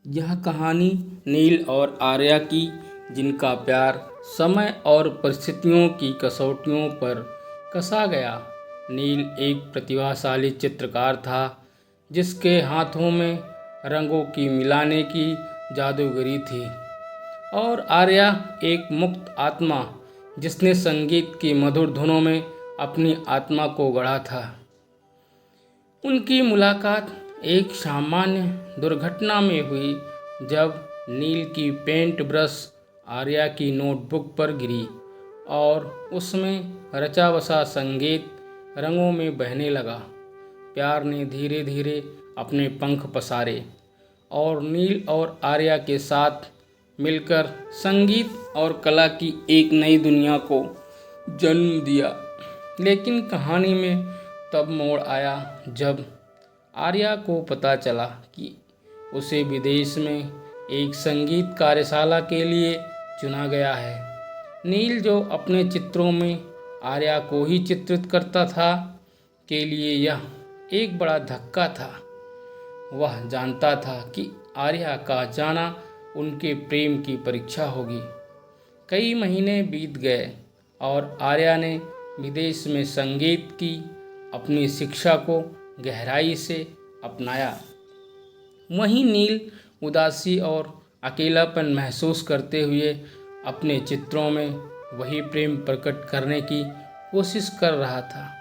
यह कहानी नील और आर्या की, जिनका प्यार समय और परिस्थितियों की कसौटियों पर कसा गया। नील एक प्रतिभाशाली चित्रकार था, जिसके हाथों में रंगों की मिलाने की जादूगरी थी, और आर्या एक मुक्त आत्मा, जिसने संगीत की मधुर धुनों में अपनी आत्मा को गढ़ा था। उनकी मुलाकात एक सामान्य दुर्घटना में हुई, जब नील की पेंट ब्रश आर्या की नोटबुक पर गिरी और उसमें रचा बसा संगीत रंगों में बहने लगा। प्यार ने धीरे धीरे अपने पंख पसारे और नील और आर्या के साथ मिलकर संगीत और कला की एक नई दुनिया को जन्म दिया। लेकिन कहानी में तब मोड़ आया जब आर्या को पता चला कि उसे विदेश में एक संगीत कार्यशाला के लिए चुना गया है। नील, जो अपने चित्रों में आर्या को ही चित्रित करता था, के लिए यह एक बड़ा धक्का था। वह जानता था कि आर्या का जाना उनके प्रेम की परीक्षा होगी। कई महीने बीत गए और आर्या ने विदेश में संगीत की अपनी शिक्षा को गहराई से अपनाया। वहीं नील उदासी और अकेलापन महसूस करते हुए अपने चित्रों में वही प्रेम प्रकट करने की कोशिश कर रहा था,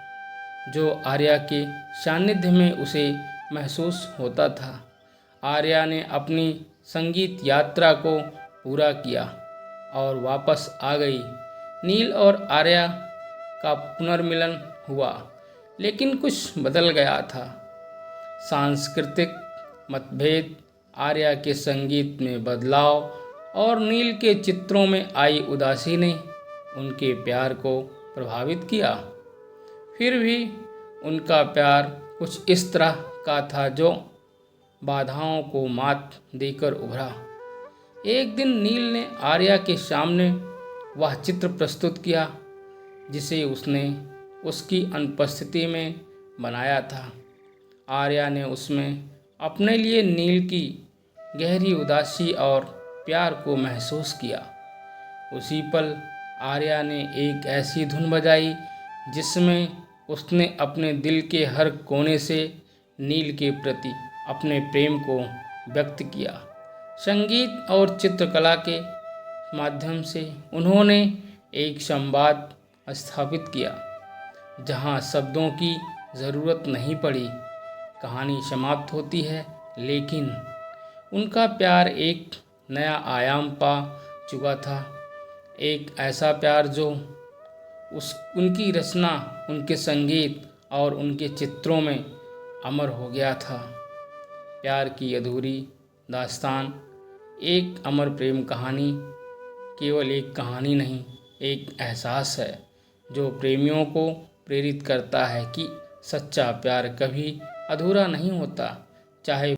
जो आर्या के सानिध्य में उसे महसूस होता था। आर्या ने अपनी संगीत यात्रा को पूरा किया और वापस आ गई। नील और आर्या का पुनर्मिलन हुआ, लेकिन कुछ बदल गया था। सांस्कृतिक मतभेद, आर्या के संगीत में बदलाव और नील के चित्रों में आई उदासी ने उनके प्यार को प्रभावित किया। फिर भी उनका प्यार कुछ इस तरह का था जो बाधाओं को मात देकर उभरा। एक दिन नील ने आर्या के सामने वह चित्र प्रस्तुत किया जिसे उसने उसकी अनुपस्थिति में बनाया था। आर्या ने उसमें अपने लिए नील की गहरी उदासी और प्यार को महसूस किया। उसी पल आर्या ने एक ऐसी धुन बजाई जिसमें उसने अपने दिल के हर कोने से नील के प्रति अपने प्रेम को व्यक्त किया। संगीत और चित्रकला के माध्यम से उन्होंने एक संवाद स्थापित किया जहां शब्दों की ज़रूरत नहीं पड़ी। कहानी समाप्त होती है, लेकिन उनका प्यार एक नया आयाम पा चुका था। एक ऐसा प्यार जो उनकी रचना, उनके संगीत और उनके चित्रों में अमर हो गया था। प्यार की अधूरी दास्तान, एक अमर प्रेम कहानी केवल एक कहानी नहीं, एक एहसास है जो प्रेमियों को प्रेरित करता है कि सच्चा प्यार कभी अधूरा नहीं होता, चाहे